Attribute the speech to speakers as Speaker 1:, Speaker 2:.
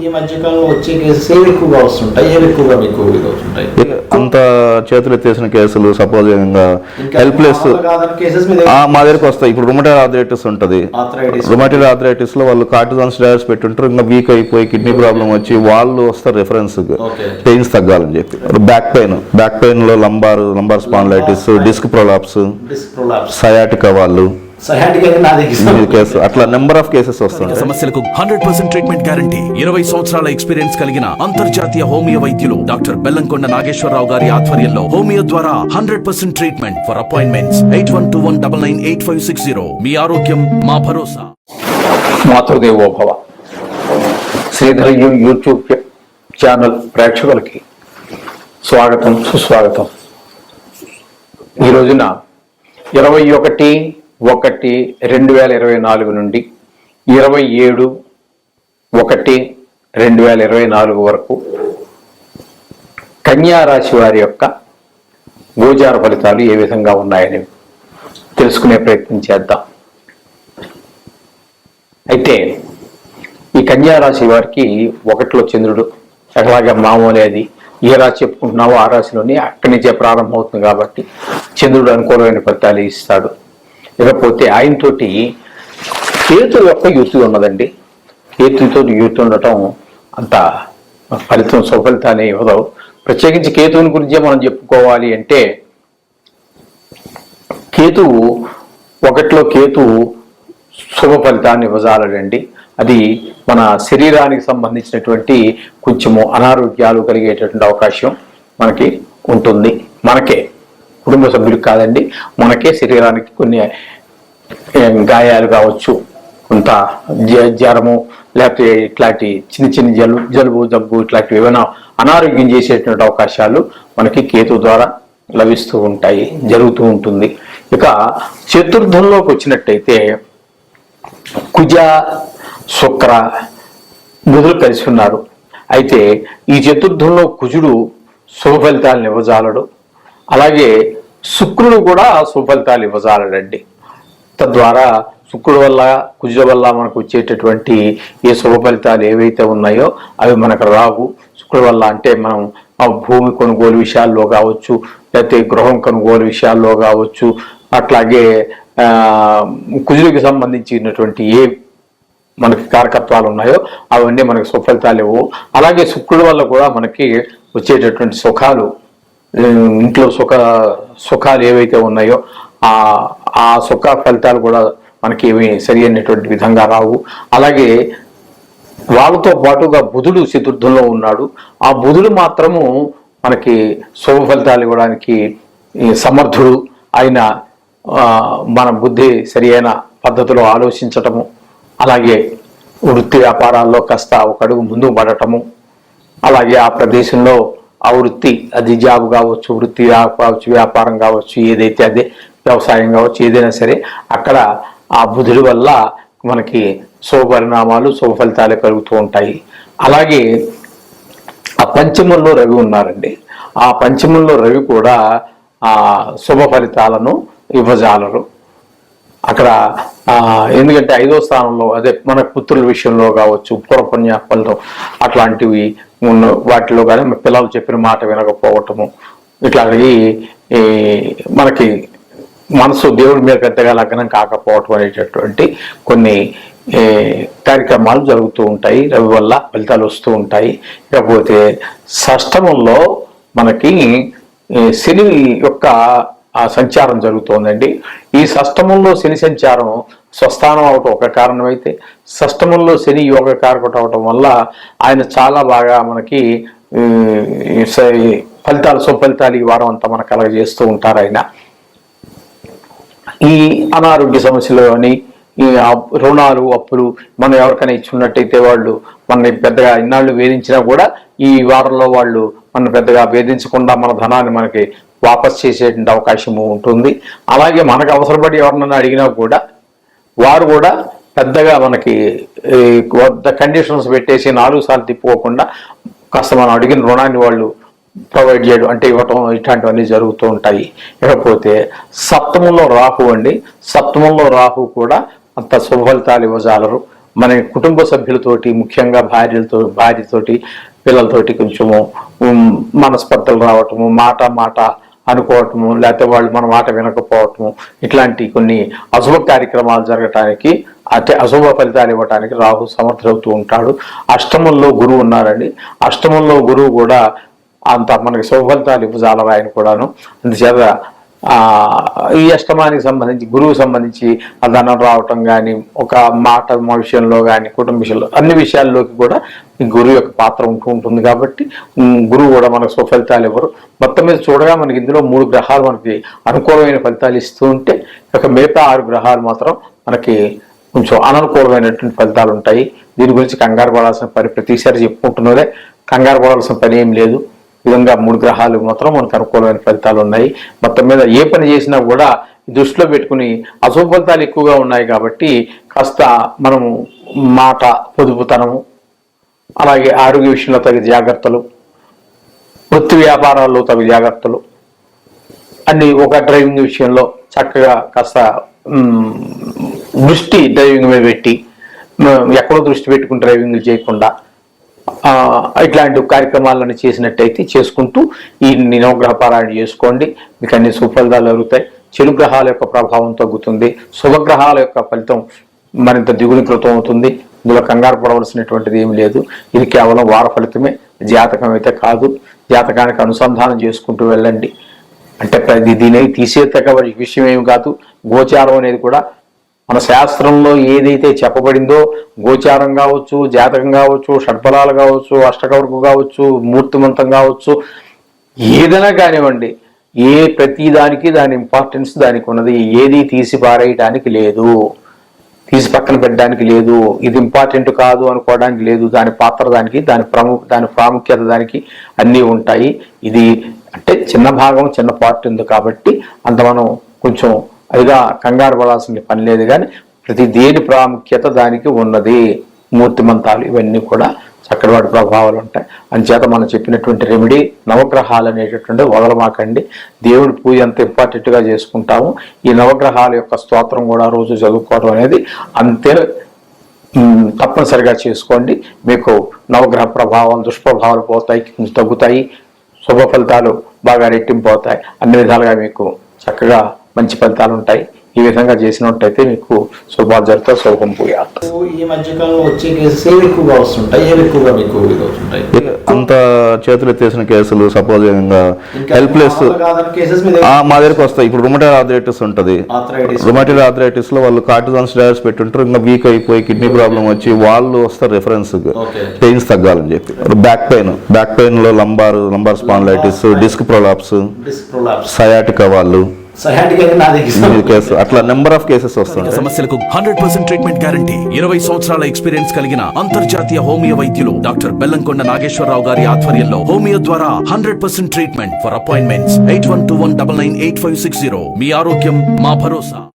Speaker 1: ఈ మధ్యకాలంలో వచ్చే కేసెస్ ఏవి ఎక్కువగా వస్తుంటాయి, ఏవి ఎక్కువగా మీకు వస్తుంటాయి?
Speaker 2: అంత చేతులు ఎత్తేసిన కేసులు, సపోజ్ హెల్ప్లెస్ మా దగ్గరికి వస్తాయి. ఇప్పుడు రుమటైడ్ ఆర్థరైటిస్ ఉంటుంది. రుమటైడ్ ఆర్థరైటిస్ లో వాళ్ళు కార్టిజాన్ స్టెరాయిడ్స్ పెట్టుంటారు, ఇంకా వీక్ అయిపోయి కిడ్నీ ప్రాబ్లం వచ్చి వాళ్ళు వస్తారు రెఫరెన్స్ పెయిన్స్ తగ్గాలని చెప్పి. బ్యాక్ పెయిన్ లో lumbar spondylitis, disc prolapse, sciatica వాళ్ళు అట్లా నెంబర్ ఆఫ్ కేసెస్ వస్తాయి.
Speaker 3: సమస్యలకు 100% ట్రీట్మెంట్ గ్యారంటీ. 20 సంవత్సరాల ఎక్స్పీరియన్స్ కలిగిన అంతర్జాతీయ హోమియో వైద్యులు డాక్టర్ బెల్లంకొండ నాగేశ్వరరావు గారి ఆధ్వర్యంలో హోమియో ద్వారా 100% ట్రీట్మెంట్. For appointments 8121998560. మీ ఆరోగ్యం మా భరోసా.
Speaker 4: మాతృదేవోభవ. శ్రీధర్ యూట్యూబ్ ఛానల్ ప్రేక్షకులకి స్వాగతం, సుస్వాగతం. ఈ రోజున 21/1/2024 నుండి 27/1/2024 వరకు కన్యా రాశి వారి యొక్క గోచార ఫలితాలు ఏ విధంగా ఉన్నాయని తెలుసుకునే ప్రయత్నం చేద్దాం. అయితే ఈ కన్యా రాశి వారికి 1లో చంద్రుడు, ఎట్లాగే మామూలు అది ఏ రాశి చెప్పుకుంటున్నావో ఆ రాశిలోని అక్కడి నుంచే ప్రారంభమవుతుంది కాబట్టి చంద్రుడు అనుకూలమైన ఫలితాలు ఇస్తాడు. ఇకపోతే ఆయనతోటి కేతు యొక్క యుతి ఉన్నదండి. కేతుతో యుతి ఉండటం అంత ఫలితం సుఫలితాన్ని ఇవ్వదు. ప్రత్యేకించి కేతువుని గురించే మనం చెప్పుకోవాలి అంటే కేతువు 1లో కేతువు శుభ ఫలితాన్ని ఇవ్వజాలడండి. అది మన శరీరానికి సంబంధించినటువంటి కొంచెము అనారోగ్యాలు కలిగేటటువంటి అవకాశం మనకి ఉంటుంది. మనకే, కుటుంబ సభ్యులకు కాదండి, మనకే శరీరానికి కొన్ని గాయాలు కావచ్చు, కొంత జ్వరము, లేకపోతే ఇట్లాంటి చిన్న జలుబు దగ్గు ఇట్లాంటివి ఏమైనా అనారోగ్యం చేసేటువంటి అవకాశాలు మనకి కేతు ద్వారా లభిస్తూ ఉంటాయి, జరుగుతూ ఉంటుంది. ఇక చతుర్థంలోకి వచ్చినట్టయితే కుజ, శుక్ర, బుధులు కలిసి ఉన్నారు. అయితే ఈ చతుర్థంలో కుజుడు శుభ ఫలితాలను ఇవ్వజాలడు, అలాగే శుక్రుడు కూడా సుఫలితాలు ఇవ్వజాలడండి. తద్వారా శుక్రుడు వల్ల, కుజుల వల్ల మనకు వచ్చేటటువంటి ఏ శుభ ఫలితాలు ఏవైతే ఉన్నాయో అవి మనకు రావు. శుక్రుడు వల్ల అంటే మనం భూమి కొనుగోలు విషయాల్లో కావచ్చు, లేకపోతే గృహం కొనుగోలు విషయాల్లో కావచ్చు, అట్లాగే కుజుడికి సంబంధించినటువంటి ఏ మనకి కారకత్వాలు ఉన్నాయో అవన్నీ మనకి సుఫలితాలు ఇవ్వవు. అలాగే శుక్రుడు వల్ల కూడా మనకి వచ్చేటటువంటి సుఖాలు, ఇంట్లో సుఖాలు ఏవైతే ఉన్నాయో ఆ సుఖ ఫలితాలు కూడా మనకి ఏమి సరి అయినటువంటి విధంగా రావు. అలాగే వాళ్ళతో పాటుగా బుధుడు చతుర్థంలో ఉన్నాడు. ఆ బుధుడు మాత్రము మనకి శుభ ఫలితాలు ఇవ్వడానికి సమర్థుడు. ఆయన మన బుద్ధి సరి అయిన పద్ధతిలో ఆలోచించటము, అలాగే వృత్తి వ్యాపారాల్లో కాస్త ఒక అడుగు ముందుకు పడటము, అలాగే ఆ ప్రదేశంలో ఆ వృత్తి, అది జాబ్ కావచ్చు, వృత్తి కావచ్చు, వ్యాపారం కావచ్చు, ఏదైతే అదే వ్యవసాయం కావచ్చు, ఏదైనా సరే అక్కడ ఆ బుధుడి వల్ల మనకి శుభ పరిణామాలు, శుభ ఫలితాలు కలుగుతూ ఉంటాయి. అలాగే ఆ పంచమంలో రవి ఉన్నారండి. ఆ పంచమంలో రవి కూడా ఆ శుభ ఫలితాలను ఇవ్వజాలరు అక్కడ. ఎందుకంటే 5వ స్థానంలో, అదే మన పుత్రుల విషయంలో కావచ్చు, పూర్వపుణ్యాపంలో అట్లాంటివి ఉన్న వాటిలో కానీ పిల్లలు చెప్పిన మాట వినకపోవటము, ఇట్లాంటివి మనకి మనసు దేవుడి మీద పెద్దగా లగ్నం కాకపోవటం అనేటటువంటి కొన్ని కార్యక్రమాలు జరుగుతూ ఉంటాయి. రవి వల్ల ఫలితాలు వస్తూ ఉంటాయి. ఇకపోతే షష్టమంలో మనకి శని యొక్క ఆ సంచారం జరుగుతోందండి. ఈ షష్టమంలో శని సంచారం స్వస్థానం అవటం ఒక కారణం అయితే, షష్టమంలో శని యోగ కారకం అవటం వల్ల ఆయన చాలా బాగా మనకి ఫలితాలు, సుఫలితాలు ఈ వారం అంతా మనకు కలగజేస్తూ ఉంటారు. ఆయన ఈ అనారోగ్య సమస్యలు అని, ఈ రుణాలు, అప్పులు మనం ఎవరికైనా ఇచ్చున్నట్టయితే వాళ్ళు మన పెద్దగా ఇన్నాళ్ళు వేధించినా కూడా ఈ వారంలో వాళ్ళు మన పెద్దగా వేధించకుండా మన ధనాన్ని మనకి వాపస్ చేసేటువంటి అవకాశము ఉంటుంది. అలాగే మనకు అవసరపడి ఎవరినైనా అడిగినా కూడా వారు కూడా పెద్దగా మనకి కండిషన్స్ పెట్టేసి 4 సార్లు తిప్పుకోకుండా కాస్త మనం అడిగిన రుణాన్ని వాళ్ళు ప్రొవైడ్ చేయడం, అంటే ఇవ్వటం, ఇట్లాంటివన్నీ జరుగుతూ ఉంటాయి. ఇకపోతే సప్తమంలో రాహు అండి. సప్తమంలో రాహు కూడా అంత శుభ ఫలితాలు ఇవ్వజాలరు. మన కుటుంబ సభ్యులతోటి, ముఖ్యంగా భార్యతోటి పిల్లలతోటి కొంచెము మనస్పర్ధలు రావటము, మాట అనుకోవటము, లేకపోతే వాళ్ళు మన మాట వినకపోవటము, ఇట్లాంటి కొన్ని అశుభ కార్యక్రమాలు జరగటానికి, అంటే అశుభ ఫలితాలు ఇవ్వటానికి రాహు సమర్థుడవుతూ ఉంటాడు. అష్టమంలో గురువు ఉన్నారండి. అష్టమంలో గురువు కూడా అంత మనకి శుభ ఫలితాలు ఇవ్వజాలరు ఆయన కూడాను. అందుచేత ఈ అష్టమానికి సంబంధించి, గురువు సంబంధించి ధనం రావటం కానీ, ఒక మాట విషయంలో కానీ, కుటుంబ విషయంలో, అన్ని విషయాల్లోకి కూడా ఈ గురువు యొక్క పాత్ర ఉంటుంది. కాబట్టి గురువు కూడా మనకు సుఫలితాలు ఇవ్వరు. మొత్తం మీద చూడగా మనకి ఇందులో 3 గ్రహాలు మనకి అనుకూలమైన ఫలితాలు ఇస్తూ ఉంటే, ఇక మిగతా 6 గ్రహాలు మాత్రం మనకి కొంచెం అననుకూలమైనటువంటి ఫలితాలు ఉంటాయి. దీని గురించి కంగారు పడాల్సిన పని ప్రతిసారి చెప్పుకుంటున్నదే, కంగారు పడాల్సిన పని ఏం లేదు. విధంగా 3 గ్రహాలు మాత్రం మనకు అనుకూలమైన ఫలితాలు ఉన్నాయి. మొత్తం మీద ఏ పని చేసినా కూడా దృష్టిలో పెట్టుకుని అశుభ ఫలితాలు ఎక్కువగా ఉన్నాయి కాబట్టి కాస్త మనము మాట పొదుపుతనము, అలాగే ఆరోగ్య విషయంలో తగిన జాగ్రత్తలు, వృత్తి వ్యాపారాల్లో తగిన జాగ్రత్తలు, అన్ని ఒక డ్రైవింగ్ విషయంలో చక్కగా కాస్త దృష్టి డ్రైవింగ్ మీద పెట్టి, ఎక్కడో దృష్టి పెట్టుకుని డ్రైవింగ్ చేయకుండా ఇట్లాంటి కార్యక్రమాలను చేసినట్టయితే చేసుకుంటూ ఈ నవగ్రహ పారాయణ చేసుకోండి. మీకు అన్ని సుఫలితాలు జరుగుతాయి. చెడు గ్రహాల యొక్క ప్రభావం తగ్గుతుంది. శుభగ్రహాల యొక్క ఫలితం మరింత ద్విగుణీకృతం అవుతుంది. ఇందులో కంగారు పడవలసినటువంటిది ఏమి లేదు. ఇది కేవలం వార ఫలితమే, జాతకం అయితే కాదు. జాతకానికి అనుసంధానం చేసుకుంటూ వెళ్ళండి. అంటే దీని తీసేతక విషయం ఏమి కాదు. గోచారం అనేది కూడా మన శాస్త్రంలో ఏదైతే చెప్పబడిందో, గోచారం కావచ్చు, జాతకం కావచ్చు, షడ్ఫలాలు కావచ్చు, అష్టకవర్గం కావచ్చు, మూర్తిమంతం కావచ్చు, ఏదైనా కానివ్వండి, ప్రతి దానికి దాని ఇంపార్టెన్స్ దానికి ఉన్నది. ఏది తీసి పారేయడానికి లేదు, తీసి పక్కన పెట్టడానికి లేదు, ఇది ఇంపార్టెంట్ కాదు అనుకోవడానికి లేదు. దాని పాత్ర దానికి, దాని ప్రాముఖ్యత దానికి అన్నీ ఉంటాయి. ఇది అంటే చిన్న భాగం, చిన్న పార్ట్ ఉంది కాబట్టి అంత మనం కొంచెం అదిగా కంగారు పడాల్సిన పని లేదు. కానీ ప్రతి దేని ప్రాముఖ్యత దానికి ఉన్నది. మూర్తిమంతాలు ఇవన్నీ కూడా చక్కటి వాటి ప్రభావాలు ఉంటాయి. అందుచేత మనం చెప్పినటువంటి రెమెడీ నవగ్రహాలు అనేటటువంటి వదలమాకండి. దేవుడి పూజ అంత ఇంపార్టెంట్గా చేసుకుంటాము. ఈ నవగ్రహాల యొక్క స్తోత్రం కూడా రోజు చదువుకోవడం అనేది అంతే తప్పనిసరిగా చేసుకోండి. మీకు నవగ్రహ ప్రభావాలు, దుష్ప్రభావాలు పోతాయి, తగ్గుతాయి. శుభ ఫలితాలు బాగా రెట్టింపు అవుతాయి. అన్ని విధాలుగా మీకు చక్కగా మంచి ఫలితాలు ఉంటాయి. ఈ విధంగా చేసినట్టయితే మీకు శుభాలు జరుగుతాయి. శుభం పూయ.
Speaker 1: ఈ మధ్యకాలంలో వచ్చే కేసెస్ ఎక్కువగా వస్తుంటాయి, ఎక్కువగా మీకు ఇదవుతుంటాయి.
Speaker 2: అంత చేతులు ఎత్తేసిన కేసులు, సపోజ్ హెల్ప్లెస్ మా దగ్గరకు వస్తాయి. ఇప్పుడు రుమటైడ్ ఆర్థరైటిస్ ఉంటుంది. రుమటైడ్ ఆర్థరైటిస్ లో వాళ్ళు కార్టిజాన్ స్టెరాయిడ్స్ పెట్టుంటారు. ఇంకా వీక్ అయిపోయి కిడ్నీ ప్రాబ్లం వచ్చి వాళ్ళు వస్తారు రెఫరెన్స్ పెయిన్స్ తగ్గాలని చెప్పి. బ్యాక్ పెయిన్ లో lumbar spondylitis, disc prolapse, sciatica వాళ్ళు అట్లా నెంబర్ ఆఫ్ కేసెస్ వస్తాయి.
Speaker 3: సమస్యలకు 100% ట్రీట్మెంట్ గ్యారంటీ. 20 సంవత్సరాల ఎక్స్పీరియన్స్ కలిగిన అంతర్జాతీయ హోమియో వైద్యులు డాక్టర్ బెల్లంకొండ నాగేశ్వరరావు గారి ఆధ్వర్యంలో హోమియో ద్వారా 100% ట్రీట్మెంట్. For appointments 8121998560. మీ ఆరోగ్యం మా భరోసా.